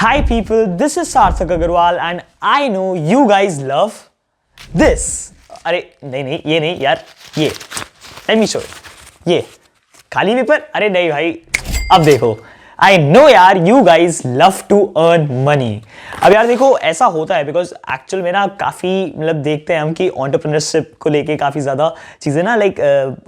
Hi people, this is Sarthak Agarwal and I know you guys love this. अरे नहीं ये नहीं यार, ये let me show you. ये खाली पेपर, अरे नहीं भाई, अब देखो आई नो यार you guys love to earn money. अब यार देखो ऐसा होता है बिकॉज एक्चुअल में ना काफ़ी मतलब देखते हैं हम कि एंटरप्रेन्योरशिप को लेके काफ़ी ज़्यादा चीज़ें ना लाइक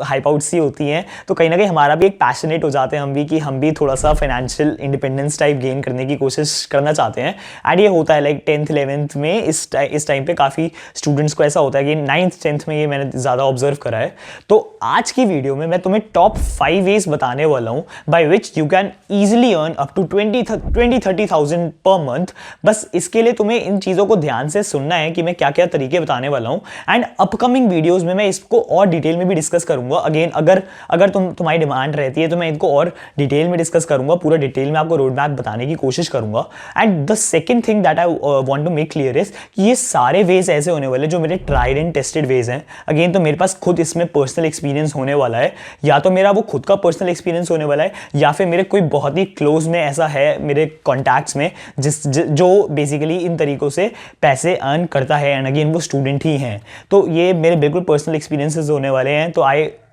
हाइप आउट सी होती हैं. तो कहीं ना कहीं हमारा भी एक पैशनेट हो जाते हैं हम भी कि हम भी थोड़ा सा फाइनेंशियल इंडिपेंडेंस टाइप गेन करने की कोशिश करना चाहते हैं. एंड ये होता है लाइक 10th 11th में इस टाइम पे काफ़ी स्टूडेंट्स को ऐसा होता है कि 9th 10th में ये मैंने ज़्यादा ऑब्जर्व करा है. तो आज की वीडियो में मैं तुम्हें टॉप 5 वेज बताने वाला हूँ by which you can easily earn up to 20-30,000 per month. बस इसके लिए तुम्हें इन चीज़ों को ध्यान से सुनना है कि मैं क्या क्या तरीके बताने वाला हूँ. एंड अपकमिंग वीडियोस में मैं इसको और डिटेल में भी डिस्कस करूंगा. अगेन अगर तुम्हारी डिमांड रहती है तो मैं इनको और डिटेल में डिस्कस करूंगा, पूरा डिटेल में आपको रोड मैप बताने की कोशिश करूंगा. And the second thing that I want to make clear is कि ये सारे वेज ऐसे होने वाले जो मेरे ट्राइड एंड टेस्टेड वेज हैं. अगेन तो मेरे पास खुद इसमें पर्सनल एक्सपीरियंस होने वाला है, या तो मेरा वो खुद का पर्सनल एक्सपीरियंस होने वाला है या फिर मेरे कोई बहुत ही क्लोज में ऐसा है मेरे कॉन्टैक्ट्स में जो बेसिकली इन तरीकों से पैसे अर्न करता है. एंड अगेन वो स्टूडेंट ही हैं. तो ये मेरे बिल्कुल पर्सनल एक्सपीरियंसेस होने वाले हैं. तो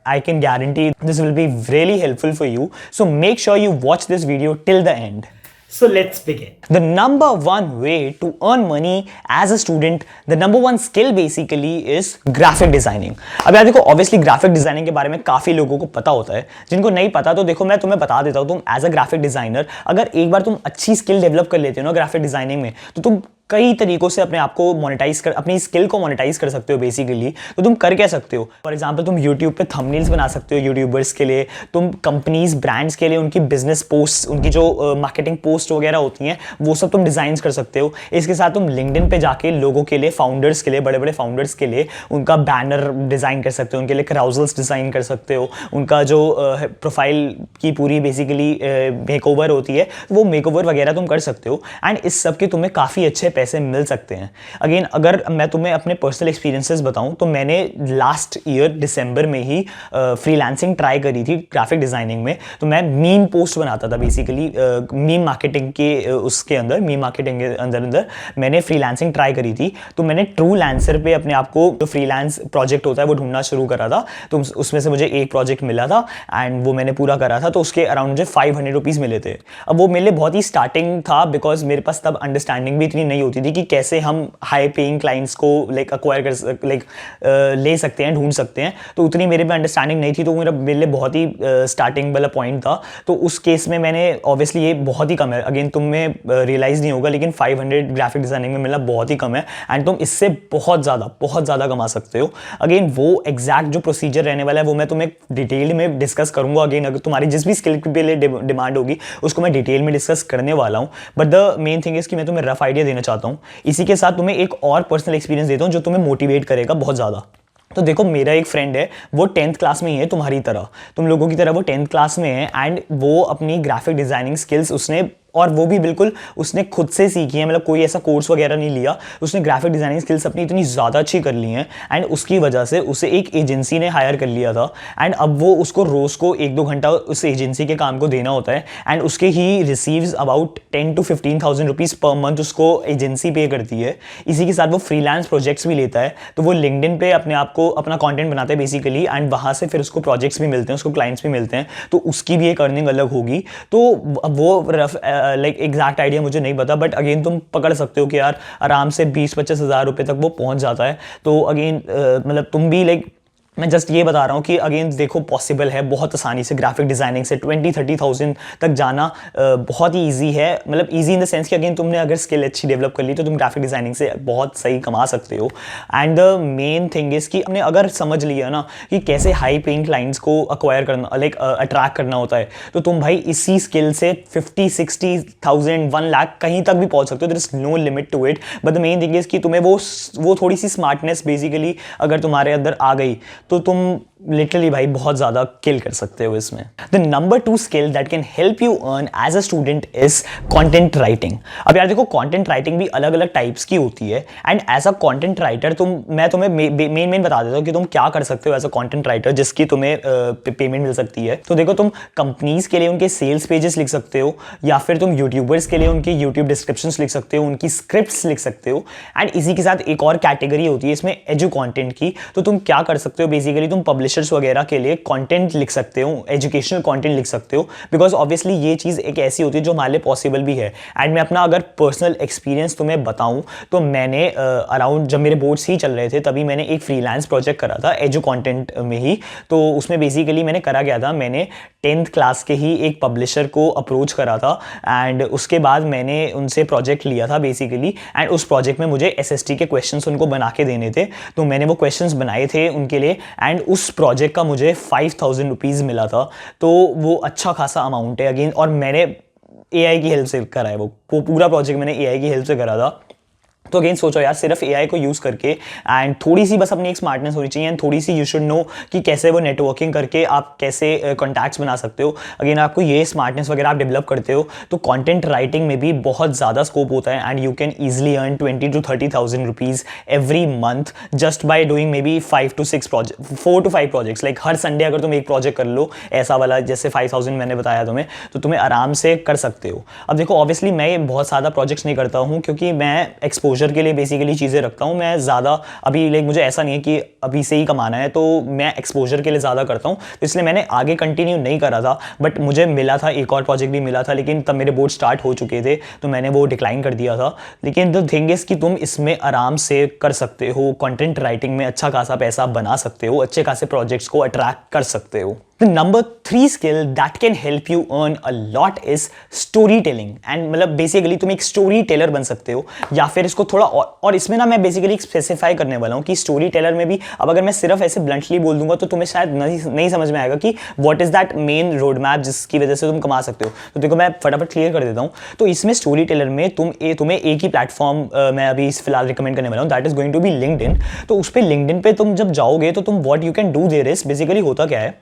I can guarantee this will be really helpful for you. So make sure you watch this video till the end. So let's begin. The number one way to earn money as a student, the number one skill basically is graphic designing. अब यार देखो obviously graphic designing के बारे में काफ़ी लोगों को पता होता है. जिनको नहीं पता तो देखो मैं तुम्हें बता देता हूँ. तुम as a graphic designer अगर एक बार तुम अच्छी स्किल डेवलप कर लेते हो ना ग्राफिक डिजाइनिंग में, तो तुम कई तरीकों से अपने आप को मोनेटाइज कर अपनी स्किल को मोनेटाइज कर सकते हो बेसिकली. तो तुम कर क्या सकते हो? फॉर एग्जांपल तुम यूट्यूब पे थंबनेल्स बना सकते हो यूट्यूबर्स के लिए. तुम कंपनीज ब्रांड्स के लिए उनकी बिजनेस पोस्ट, उनकी जो मार्केटिंग पोस्ट वगैरह होती हैं वो सब तुम डिजाइन कर सकते हो. इसके साथ तुम लिंक्डइन पे जाके लोगों के लिए, फाउंडर्स के लिए, बड़े बड़े फाउंडर्स के लिए उनका बैनर डिजाइन कर सकते हो, उनके लिए क्राउजल्स डिजाइन कर सकते हो. उनका जो प्रोफाइल की पूरी बेसिकली मेकओवर होती है वो मेकओवर वगैरह तुम कर सकते हो. एंड इस सब के तुम्हें काफ़ी अच्छे पैसे मिल सकते हैं. अगेन अगर मैं तुम्हें अपने पर्सनल एक्सपीरियंसेस बताऊं तो मैंने लास्ट ईयर दिसंबर में ही फ्रीलांसिंग ट्राई करी थी ग्राफिक डिजाइनिंग में. तो मैं मीम पोस्ट बनाता था बेसिकली मीम मार्केटिंग के उसके अंदर, मीम मार्केटिंग के अंदर मैंने फ्रीलांसिंग ट्राई करी थी. तो मैंने ट्रू लैंसर पे अपने आप को जो फ्रीलांस प्रोजेक्ट होता है वो ढूंढना शुरू करा था. तो उसमें से मुझे एक प्रोजेक्ट मिला था एंड वो मैंने पूरा करा था. तो उसके अराउंड मुझे 500 रुपीज़ मिले थे. अब वो मेरे लिए बहुत ही स्टार्टिंग था बिकॉज मेरे पास तब अंडरस्टैंडिंग भी इतनी नहीं होती थी कि कैसे हम हाई पेइंग क्लाइंट्स को लाइक अक्वायर कर ले सकते हैं, ढूंढ सकते हैं. तो उतनी मेरे पे अंडरस्टैंडिंग नहीं थी. तो मेरे लिए बहुत ही स्टार्टिंग वाला पॉइंट था. तो उस केस में मैंने ऑब्वियसली ये बहुत ही कम है. अगेन तुम्हें रियलाइज नहीं होगा लेकिन 500 ग्राफिक डिजाइनिंग में मिलना बहुत ही कम है. एंड तुम इससे बहुत ज़्यादा कमा सकते हो. अगेन वो एग्जैक्ट जो प्रोसीजर रहने वाला है वो मैं तुम्हें डिटेल में डिस्कस करूंगा. अगेन अगर तुम्हारी जिस भी स्किल के लिए डिमांड होगी उसको मैं डिटेल में डिस्कस करने वाला हूँ. But the main thing is कि मैं तुम्हें रफ आइडिया देना चाहता हूँ. इसी के साथ तुम्हें एक और पर्सनल एक्सपीरियंस देता हूं जो तुम्हें मोटिवेट करेगा बहुत ज़्यादा. तो देखो मेरा एक फ्रेंड है, वो 10th क्लास में ही है तुम्हारी तरह, तुम लोगों की तरह वो 10th क्लास में है. एंड वो अपनी ग्राफिक डिजाइनिंग स्किल्स उसने, और वो भी बिल्कुल उसने खुद से सीखी है, मतलब कोई ऐसा कोर्स वगैरह नहीं लिया. उसने ग्राफिक डिजाइनिंग स्किल्स अपनी इतनी ज़्यादा अच्छी कर ली हैं एंड उसकी वजह से उसे एक एजेंसी ने हायर कर लिया था. एंड अब वो उसको रोज़ को 1-2 घंटा उस एजेंसी के काम को देना होता है. एंड उसके he receives about 10 to 15,000 rupees per month उसको एजेंसी पे करती है. इसी के साथ वो फ्रीलांस प्रोजेक्ट्स भी लेता है. तो वो लिंक्डइन पे अपने आप को अपना कॉन्टेंट बनाता है बेसिकली. एंड वहाँ से फिर उसको प्रोजेक्ट्स भी मिलते हैं, उसको क्लाइंट्स भी मिलते हैं. तो उसकी भी एक अर्निंग अलग होगी. तो वो लाइक एग्जैक्ट आइडिया मुझे नहीं पता, बट अगेन तुम पकड़ सकते हो कि यार आराम से 20-25 हज़ार रुपये तक वो पहुंच जाता है. तो अगेन मतलब तुम भी लाइक, मैं जस्ट ये बता रहा हूँ कि अगेन देखो पॉसिबल है बहुत आसानी से ग्राफिक डिजाइनिंग से 20-30,000 तक जाना. बहुत ही इजी है, मतलब इजी इन द सेंस कि अगेन तुमने अगर स्किल अच्छी डेवलप कर ली तो तुम ग्राफिक डिजाइनिंग से बहुत सही कमा सकते हो. And the main thing is कि हमने अगर समझ लिया ना कि कैसे हाई पेइंग क्लाइंट्स को अक्वायर करना, लाइक अट्रैक्ट करना होता है, तो तुम भाई इसी स्किल से 50-60,000 1 लाख कहीं तक भी पहुंच सकते हो. There is no limit to it. But the main thing is कि तुम्हें वो थोड़ी सी स्मार्टनेस बेसिकली अगर तुम्हारे अंदर आ गई तो तुम लिटरली भाई बहुत ज़्यादा किल कर सकते हो इसमें। The number 2 skill that can help you earn as a student is content writing. अब यार देखो, कंटेंट राइटिंग भी अलग अलग टाइप्स की होती है, and as a content writer मैं तुम्हें मेन बता देता हूँ कि तुम क्या कर सकते हो एज अ कंटेंट राइटर जिसकी तुम्हें पेमेंट मिल सकती है। तो देखो, तुम कंपनीज के लिए उनके सेल्स पेजेस लिख सकते हो, या फिर तुम यूट्यूबर्स के लिए उनके यूट्यूब डिस्क्रिप्शंस लिख सकते हो, उनकी स्क्रिप्ट्स लिख सकते हो। एंड इसी के साथ एक और कैटेगरी होती है इसमें एजू कंटेंट की। तो तुम क्या कर सकते हो, बेसिकली तुम पब्लिशर्स वगैरह के लिए कंटेंट लिख सकते हो, एजुकेशनल कंटेंट लिख सकते हो, बिकॉज ऑब्वियसली ये चीज़ एक ऐसी होती है जो हमारे लिए पॉसिबल भी है। एंड मैं अपना अगर पर्सनल एक्सपीरियंस तुम्हें बताऊं तो मैंने अराउंड जब मेरे बोर्ड्स ही चल रहे थे तभी मैंने एक फ्रीलांस प्रोजेक्ट करा था एजू कंटेंट में ही। तो उसमें बेसिकली मैंने करा गया था, मैंने 10th क्लास के ही एक पब्लिशर को अप्रोच करा था, एंड उसके बाद मैंने उनसे प्रोजेक्ट लिया था बेसिकली। एंड उस प्रोजेक्ट में मुझे एसएसटी के क्वेश्चंस उनको बना के देने थे, तो मैंने वो क्वेश्चंस बनाए थे उनके लिए, एंड उस प्रोजेक्ट का मुझे 5000 रुपीज़ मिला था। तो वो अच्छा खासा अमाउंट है अगेन, और मैंने एआई की हेल्प से करा है। वो पूरा प्रोजेक्ट मैंने एआई की हेल्प से करा था। तो अगेन सोचो यार, सिर्फ एआई को यूज़ करके, एंड थोड़ी सी बस अपनी एक स्मार्टनेस होनी चाहिए, एंड थोड़ी सी यू शुड नो कि कैसे वो नेटवर्किंग करके आप कैसे कॉन्टैक्ट्स बना सकते हो। अगेन आपको ये स्मार्टनेस वगैरह आप डेवलप करते हो तो कंटेंट राइटिंग में भी बहुत ज़्यादा स्कोप होता है, and you can easily earn 20 to 30,000 rupees every month just by doing may be 5 to 6 project, 4 to 5 projects. Like her Sunday अगर तुम एक प्रोजेक्ट कर लो ऐसा वाला, जैसे 5000 मैंने बताया तुम्हें, तो तुम्हें आराम से कर सकते हो। अब देखो, ऑब्वियसली मैं बहुत ज़्यादा प्रोजेक्ट्स नहीं करता हूँ क्योंकि मैं एक्सपोजर के लिए बेसिकली चीज़ें रखता हूँ। मैं ज़्यादा अभी लाइक मुझे ऐसा नहीं है कि अभी से ही कमाना है, तो मैं एक्सपोजर के लिए ज़्यादा करता हूँ, तो इसलिए मैंने आगे कंटिन्यू नहीं करा था। बट मुझे मिला था, एक और प्रोजेक्ट भी मिला था, लेकिन तब मेरे बोर्ड स्टार्ट हो चुके थे तो मैंने वो डिक्लाइन कर दिया था। लेकिन द थिंग इज़ कि तुम इसमें आराम से कर सकते हो, कंटेंट राइटिंग में अच्छा खासा पैसा बना सकते हो, अच्छे खासे प्रोजेक्ट्स को अट्रैक्ट कर सकते हो। The number 3 skill that can help you earn a lot is storytelling, and मतलब बेसिकली तुम एक स्टोरी टेलर बन सकते हो, या फिर इसको थोड़ा और इसमें ना मैं बेसिकली स्पेसिफाई करने वाला हूँ कि स्टोरी टेलर में भी, अब अगर मैं सिर्फ ऐसे ब्लंटली बोल दूंगा तो तुम्हें शायद नहीं समझ में आएगा कि what is that main road map जिसकी वजह से तुम कमा सकते हो। तो देखो, मैं फटाफट क्लियर कर देता हूँ। तो इसमें स्टोरी टेलर में तुम्हें एक ही प्लेटफॉर्म मैं अभी फिलहाल रिकमेंड करने वाला हूँ, that is going to be LinkedIn. तो उस पर लिंक्डइन पे तुम जब जाओगे तो तुम what you can do their is, basically होता क्या है,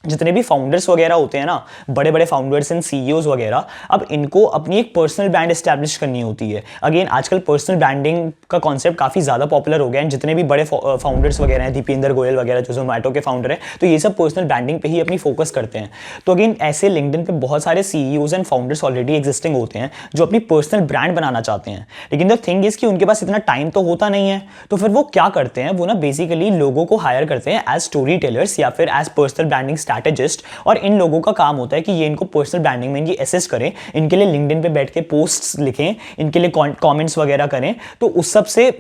जितने भी फाउंडर्स वगैरह होते हैं ना, बड़े बड़े फाउंडर्स एंड सीईओज वगैरह, अब इनको अपनी एक पर्सनल ब्रांड एस्टैब्लिश करनी होती है। अगेन आजकल पर्सनल ब्रांडिंग का कॉन्सेप्ट काफ़ी ज़्यादा पॉपुलर हो गया है। जितने भी बड़े फाउंडर्स वगैरह हैं, दीपेंद्र गोयल वगैरह जो जोमेटो के फाउंडर हैं, तो ये सब पर्सनल ब्रांडिंग पे ही अपनी फोकस करते हैं। तो अगेन ऐसे लिंक्डइन पे बहुत सारे CEOs and founders already existing होते हैं जो अपनी पर्सनल ब्रांड बनाना चाहते हैं, लेकिन द थिंग इज कि उनके पास इतना टाइम तो होता नहीं है। तो फिर वो क्या करते हैं, वो ना बेसिकली लोगों को हायर करते हैं एज स्टोरी टेलर्स या फिर एज पर्सनल ब्रांडिंग स्ट्रैटेजिस्ट, और इन लोगों का काम होता है कि ये इनको पर्सनल ब्रांडिंग में इनकी असिस्ट करें, इनके लिए लिंक्डइन पे बैठ के पोस्ट्स लिखें, इनके लिए कमेंट्स वगैरह करें। तो उस सब से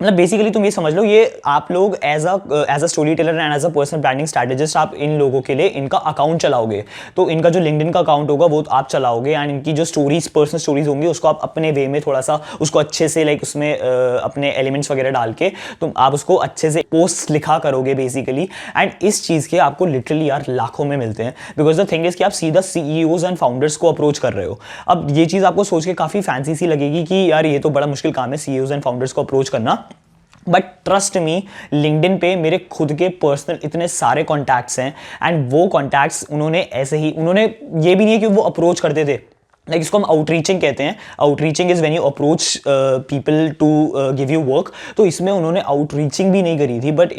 मतलब बेसिकली तुम ये समझ लो, ये आप लोग as a story teller and as a personal branding strategist आप इन लोगों के लिए इनका अकाउंट चलाओगे। तो इनका जो लिंक्डइन का अकाउंट होगा वो आप चलाओगे, एंड इनकी जो स्टोरीज, पर्सनल स्टोरीज होंगी, उसको आप अपने वे में थोड़ा सा उसको अच्छे से लाइक उसमें अपने एलिमेंट्स वगैरह डाल के तुम आप उसको अच्छे से पोस्ट लिखा करोगे बेसिकली। एंड इस चीज़ के आपको लिटरली यार लाखों में मिलते हैं, बिकॉज द थिंग इज कि आप सीधा सीईओज एंड फाउंडर्स को अप्रोच कर रहे हो। अब ये चीज़ आपको सोच के काफ़ी फैंसी सी लगेगी कि यार ये तो बड़ा मुश्किल काम है सीईओज एंड फाउंडर्स को अप्रोच करना, बट ट्रस्ट मी, लिंक्डइन पे मेरे खुद के पर्सनल इतने सारे कॉन्टैक्ट्स हैं, एंड वो कॉन्टैक्ट्स उन्होंने ऐसे ही, उन्होंने ये भी नहीं है कि वो अप्रोच करते थे, लाइक इसको हम आउटरीचिंग कहते हैं। Outreaching is when you approach people to give you work. तो इसमें उन्होंने आउटरीचिंग भी नहीं करी थी, बट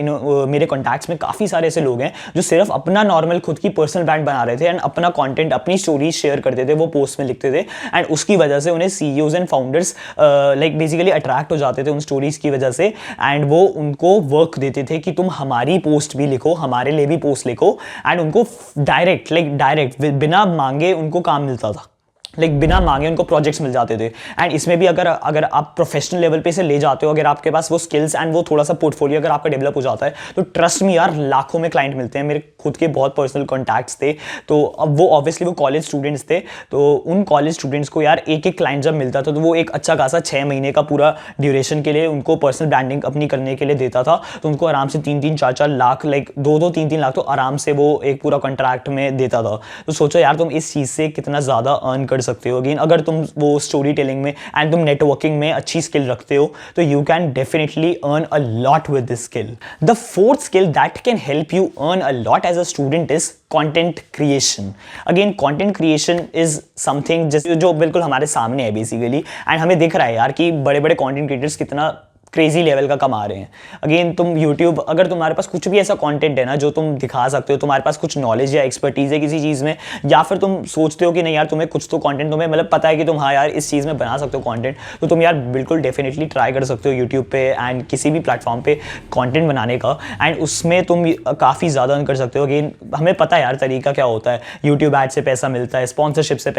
मेरे कॉन्टैक्ट्स में काफ़ी सारे ऐसे लोग हैं जो सिर्फ अपना नॉर्मल खुद की पर्सनल ब्रांड बना रहे थे, एंड अपना कंटेंट, अपनी स्टोरीज शेयर करते थे, वो पोस्ट में लिखते थे, एंड उसकी वजह से उन्हें CEOs and founders like basically attract हो जाते थे उन स्टोरीज की वजह से, एंड वो उनको वर्क देते थे कि तुम हमारी पोस्ट भी लिखो, हमारे लिए भी पोस्ट लिखो, एंड उनको डायरेक्ट बिना मांगे उनको काम मिलता था, लाइक बिना मांगे उनको प्रोजेक्ट्स मिल जाते थे। एंड इसमें भी अगर आप प्रोफेशनल लेवल पे से ले जाते हो, अगर आपके पास वो स्किल्स एंड वो थोड़ा सा पोर्टफोलियो अगर आपका डेवलप हो जाता है, तो ट्रस्ट मी यार लाखों में क्लाइंट मिलते हैं। मेरे खुद के बहुत पर्सनल कॉन्टैक्ट्स थे, तो अब वो ऑब्वियसली वो कॉलेज स्टूडेंट्स थे, तो उन कॉलेज स्टूडेंट्स को यार एक एक क्लाइंट जब मिलता था तो वो एक अच्छा खासा 6 महीने का पूरा ड्यूरेशन के लिए उनको पर्सनल ब्रांडिंग अपनी करने के लिए देता था। तो उनको आराम से 3-3, 4-4 लाख, लाइक 2-2, 3-3 लाख तो आराम से वो एक पूरा कॉन्ट्रैक्ट में देता था। तो सोचो यार तुम इस चीज़ से कितना ज़्यादा अर्न कर सकते हो। अगेन अगर तुम वो स्टोरी टेलिंग में एंड तुम नेटवर्किंग में अच्छी स्किल रखते हो तो you can definitely earn a lot with this skill. The fourth skill that can help you earn a lot as a student is content creation. Again content creation is something जो बिल्कुल हमारे सामने है basically, and हमें दिख रहा है यार कि बड़े बड़े कंटेंट क्रिएटर्स कितना क्रेजी लेवल का कमा रहे हैं। अगेन तुम यूट्यूब, अगर तुम्हारे पास कुछ भी ऐसा कंटेंट है ना जो तुम दिखा सकते हो, तुम्हारे पास कुछ नॉलेज या एक्सपर्टीज है किसी चीज़ में, या फिर तुम सोचते हो कि नहीं यार तुम्हें कुछ तो कंटेंट तुम्हें मतलब पता है कि तुम हाँ यार इस चीज़ में बना सकते हो कंटेंट, तो तुम यार बिल्कुल डेफिनेटली ट्राई कर सकते हो यूट्यूब पे एंड किसी भी प्लेटफॉर्म पे कंटेंट बनाने का, एंड उसमें तुम काफ़ी ज़्यादा अर्न कर सकते हो। अगेन हमें पता है यार तरीका क्या होता है, यूट्यूब एड से पैसा मिलता है, स्पॉन्सरशिप से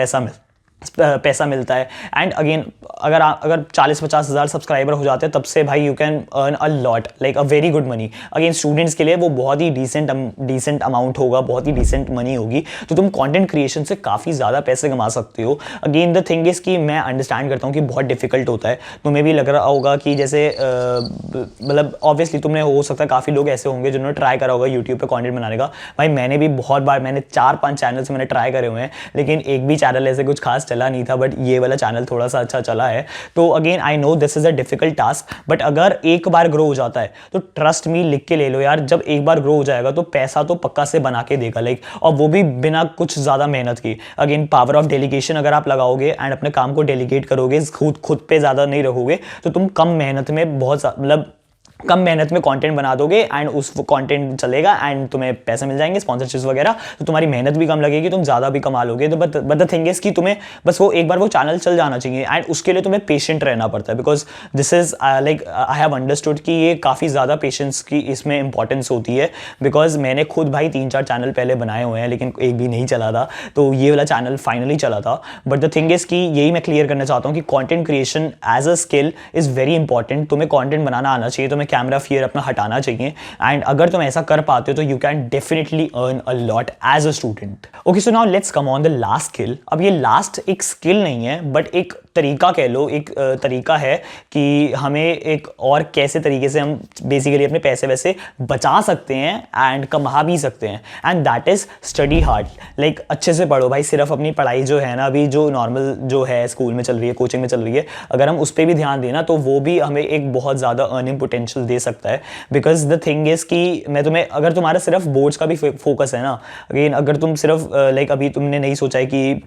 पैसा मिलता है, एंड अगेन अगर 40-50 हज़ार सब्सक्राइबर हो जाते हैं तब से भाई you can earn a lot, like a very good money. Again students के लिए वो बहुत ही डिसेंट अमाउंट होगा, बहुत ही डिसेंट मनी होगी, तो तुम कंटेंट क्रिएशन से काफ़ी ज़्यादा पैसे कमा सकते हो। अगेन द थिंग इज़ कि मैं अंडरस्टैंड करता हूँ कि बहुत डिफिकल्ट होता है, तुम्हें भी लग रहा होगा कि जैसे मतलब ऑब्वियसली तुमने हो सकता है काफ़ी लोग ऐसे होंगे जिन्होंने ट्राई करा होगा यूट्यूब पर कॉन्टेंट बनाने का। भाई मैंने भी बहुत बार, मैंने 4-5 चैनल्स मैंने ट्राई करे हुए हैं, लेकिन एक भी चैनल ऐसे कुछ खास चला नहीं था, बट ये वाला चैनल थोड़ा सा अच्छा चला है। तो again I know this is a difficult task, but अगर एक बार ग्रो हो जाता है तो ट्रस्ट मी, लिख के ले लो यार, जब एक बार ग्रो हो जाएगा तो पैसा तो पक्का से बना के देगा, लाइक, और वो भी बिना कुछ ज़्यादा मेहनत की। अगेन पावर ऑफ डेलीगेशन अगर आप लगाओगे एंड अपने काम को डेलीगेट करोगे, खुद पे ज़्यादा नहीं रहोगे, तो तुम कम मेहनत में मतलब कम मेहनत में कंटेंट बना दोगे एंड उस कंटेंट चलेगा एंड तुम्हें पैसे मिल जाएंगे, स्पॉन्सरशिप्स वगैरह, तो तुम्हारी मेहनत भी कम लगेगी, तुम ज़्यादा भी कमा लोगे। तो बट द थिंग इज कि तुम्हें बस वो एक बार वो चैनल चल जाना चाहिए, एंड उसके लिए तुम्हें पेशेंट रहना पड़ता है, because this is like I have understood कि ये काफ़ी ज़्यादा पेशेंस की इसमें इंपॉर्टेंस होती है। बिकॉज मैंने खुद भाई 3-4 चैनल पहले बनाए हुए हैं, लेकिन एक भी नहीं चला था, तो ये वाला चैनल फाइनली चला था। बट द थिंग इज कि यही मैं क्लियर करना चाहता हूँ कि content creation as a skill is very important. तुम्हें कॉन्टेंट बनाना आना चाहिए, तुम्हें कैमरा फियर अपना हटाना चाहिए, एंड अगर तुम ऐसा कर पाते हो तो you can definitely earn a lot as a student. Okay, so now let's come on the last skill. अब ये लास्ट एक स्किल नहीं है बट एक तरीका कह लो, एक तरीका है कि हमें एक और कैसे तरीके से हम बेसिकली अपने पैसे वैसे बचा सकते हैं एंड कमा भी सकते हैं, and that is study hard. Like अच्छे से पढ़ो भाई, सिर्फ अपनी पढ़ाई जो है ना अभी जो नॉर्मल जो है स्कूल में चल रही है, कोचिंग में चल रही है, अगर हम उस पर भी ध्यान देना तो वो भी हमें एक बहुत ज़्यादा अर्निंग पोटेंशियल दे सकता है। बिकॉज द थिंग इज कि मैं तुम्हें, अगर तुम्हारा सिर्फ बोर्ड्स का भी फोकस है ना, अगेन अगर तुम सिर्फ लाइक अभी तुमने नहीं सोचा है कि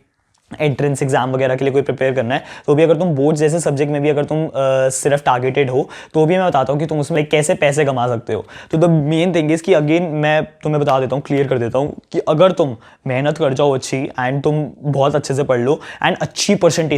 एंट्रेंस एग्जाम वगैरह के लिए कोई प्रिपेयर करना है, तो भी अगर तुम बोर्ड जैसे सब्जेक्ट में भी अगर तुम सिर्फ टारगेटेड हो तो भी मैं बताता हूँ कि तुम उसमें कैसे पैसे कमा सकते हो। तो द मेन थिंग इज़ कि अगेन मैं तुम्हें बता देता हूँ, क्लियर कर देता हूँ कि अगर तुम मेहनत कर जाओ अच्छी एंड तुम बहुत अच्छे से पढ़ लो एंड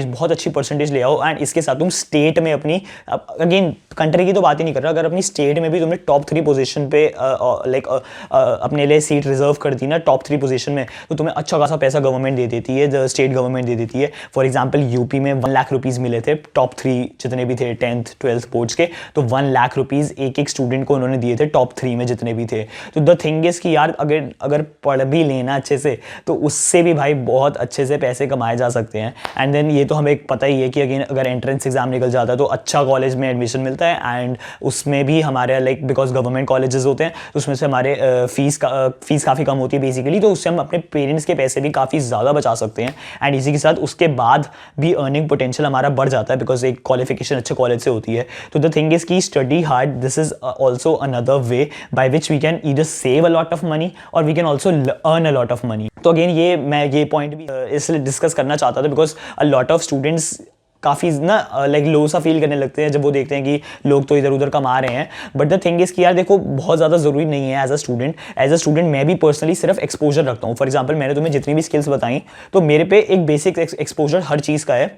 बहुत अच्छी परसेंटेज ले आओ, एंड इसके साथ तुम स्टेट में अपनी, अगेन कंट्री की तो बात ही नहीं कर रहा, अगर अपनी स्टेट में भी तुमने टॉप 3 पोजीशन पे लाइक अपने लिए सीट रिजर्व कर दी ना टॉप 3 पोजीशन में, तो तुम्हें अच्छा खासा पैसा गवर्नमेंट दे देती है, स्टेट गवर्नमेंट दे देती है। फॉर एग्जाम्पल यूपी में 1 लाख रुपीज़ मिले थे टॉप 3 जितने भी थे 10th 12th बोर्ड्स के, तो 1 लाख रुपीज़ एक स्टूडेंट को उन्होंने दिए थे टॉप 3 में जितने भी थे। तो द थिंग इज कि यार अगर पढ़ भी लेना अच्छे से तो उससे भी भाई बहुत अच्छे से पैसे कमाए जा सकते हैं। एंड देन ये तो हमें पता ही है कि अगेन अगर एंट्रेंस एग्जाम निकल जाता है तो अच्छा कॉलेज में एडमिशन मिलता है, एंड उसमें भी हमारे लाइक बिकॉज गवर्नमेंट कॉलेजेस होते हैं तो उसमें से हमारे फीस काफ़ी कम होती है बेसिकली, तो उससे हम अपने पेरेंट्स के पैसे भी काफ़ी ज़्यादा बचा सकते हैं, एंड इसी के साथ उसके बाद भी अर्निंग पोटेंशियल हमारा बढ़ जाता है बिकॉज एक क्वालिफिकेशन अच्छे कॉलेज से होती है। तो द थिंग इज की study hard, this is also another way by which we can either save a lot of money और we can also earn a lot of money. तो again ये point भी इसलिए डिस्कस करना चाहता था because a lot of students काफ़ी ना लाइक लो सा फील करने लगते हैं जब वो देखते हैं कि लोग तो इधर उधर कमा रहे हैं। बट द थिंग इज़ कि यार देखो बहुत ज़्यादा ज़रूरी नहीं है। एज अ स्टूडेंट मैं भी पर्सनली सिर्फ एक्सपोजर रखता हूँ। फॉर एग्जाम्पल मैंने तुम्हें जितनी भी स्किल्स बताई तो मेरे पे एक बेसिक एक्सपोजर हर चीज़ का है,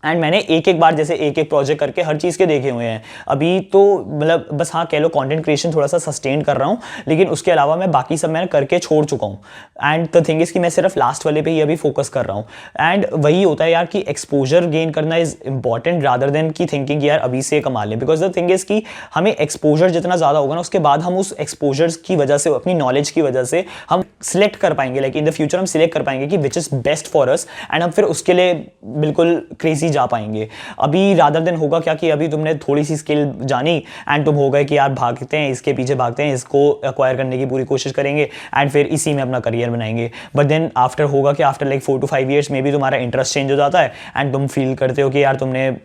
एंड मैंने एक बार जैसे एक प्रोजेक्ट करके हर चीज़ के देखे हुए हैं। अभी तो मतलब बस हाँ कह लो कंटेंट क्रिएशन थोड़ा सा सस्टेन कर रहा हूँ, लेकिन उसके अलावा मैं बाकी सब मैंने करके छोड़ चुका हूँ। एंड द थिंग इज़ कि मैं सिर्फ लास्ट वाले पे ही अभी फोकस कर रहा हूँ। एंड वही होता है यार कि एक्सपोजर गेन करना इज़ इंपॉर्टेंट रादर देन की थिंकिंग यार अभी से कमा लें। बिकॉज द थिंग इज़ कि हमें एक्सपोजर जितना ज़्यादा होगा ना उसके बाद हम उस एक्सपोजर की वजह से अपनी नॉलेज की वजह से हम सिलेक्ट कर पाएंगे, लाइक इन द फ्यूचर हम सिलेक्ट कर पाएंगे कि which is best for us, and हम फिर उसके लिए बिल्कुल क्रेजी ईजी जा पाएंगे। अभी रादर देन होगा क्या कि अभी तुमने थोड़ी सी स्किल जानी एंड तुम हो गए कि यार भागते हैं, इसके पीछे भागते हैं, इसको एक्वायर करने की पूरी कोशिश करेंगे एंड फिर इसी में अपना करियर बनाएंगे। बट देन आफ्टर होगा कि आफ्टर लाइक 4 to 5 years में भी तुम्हारा इंटरेस्ट चेंज हो जाता है एंड तुम फील करते हो कि यार तुमने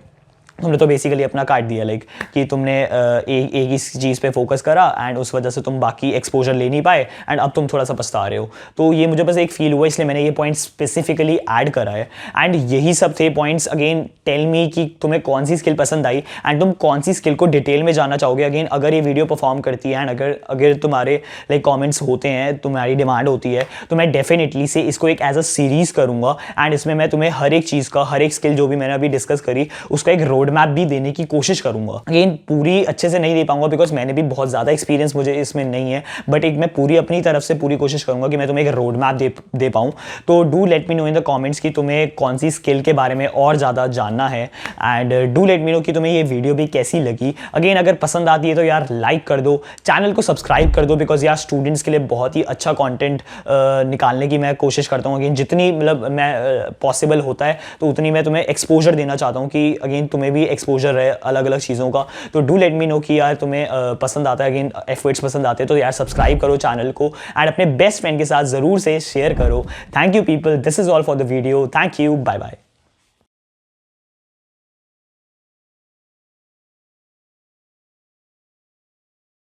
तो बेसिकली अपना काट दिया, लाइक कि तुमने एक ही चीज़ पे फोकस करा एंड उस वजह से तुम बाकी एक्सपोजर ले नहीं पाए एंड अब तुम थोड़ा सा पछता रहे हो। तो ये मुझे बस एक फील हुआ, इसलिए मैंने ये पॉइंट स्पेसिफिकली ऐड करा है। एंड यही सब थे पॉइंट्स। अगेन टेल मी कि तुम्हें कौन सी स्किल पसंद आई एंड तुम कौन सी स्किल को डिटेल में जानना चाहोगे। अगेन अगर ये वीडियो परफॉर्म करती है एंड अगर तुम्हारे लाइक कॉमेंट्स होते हैं, तुम्हारी डिमांड होती है, तो मैं डेफिनेटली से इसको एक एज अ सीरीज़ करूँगा एंड इसमें मैं तुम्हें हर एक चीज़ का, हर एक स्किल जो भी मैंने अभी डिस्कस करी उसका एक रोड मैप भी देने की कोशिश करूंगा। अगेन पूरी अच्छे से नहीं दे पाऊंगा बिकॉज मैंने भी बहुत ज़्यादा एक्सपीरियंस मुझे इसमें नहीं है, बट एक मैं पूरी अपनी तरफ से पूरी कोशिश करूंगा कि मैं तुम्हें एक रोड मैप दे पाऊँ। तो do let me know in the comments कि तुम्हें कौन सी स्किल के बारे में और ज़्यादा जानना है and do let me know कि तुम्हें ये वीडियो भी कैसी लगी। अगेन अगर पसंद आती है तो यार लाइक कर दो, चैनल को सब्सक्राइब कर दो बिकॉज यार स्टूडेंट्स के लिए बहुत ही अच्छा कॉन्टेंट निकालने की मैं कोशिश करता हूँ। अगेन जितनी मतलब मैं पॉसिबल होता है तो उतनी मैं तुम्हें एक्सपोजर देना चाहता हूँ कि अगेन तुम्हें भी एक्सपोजर रहे अलग अलग चीज़ों का। तो डू लेट मी नो कि यार तुम्हें पसंद आता है, अगेन एफर्ट्स पसंद आते हैं तो यार सब्सक्राइब करो चैनल को एंड अपने बेस्ट फ्रेंड के साथ ज़रूर से शेयर करो। Thank you people, this is all for the video. Thank you, bye bye.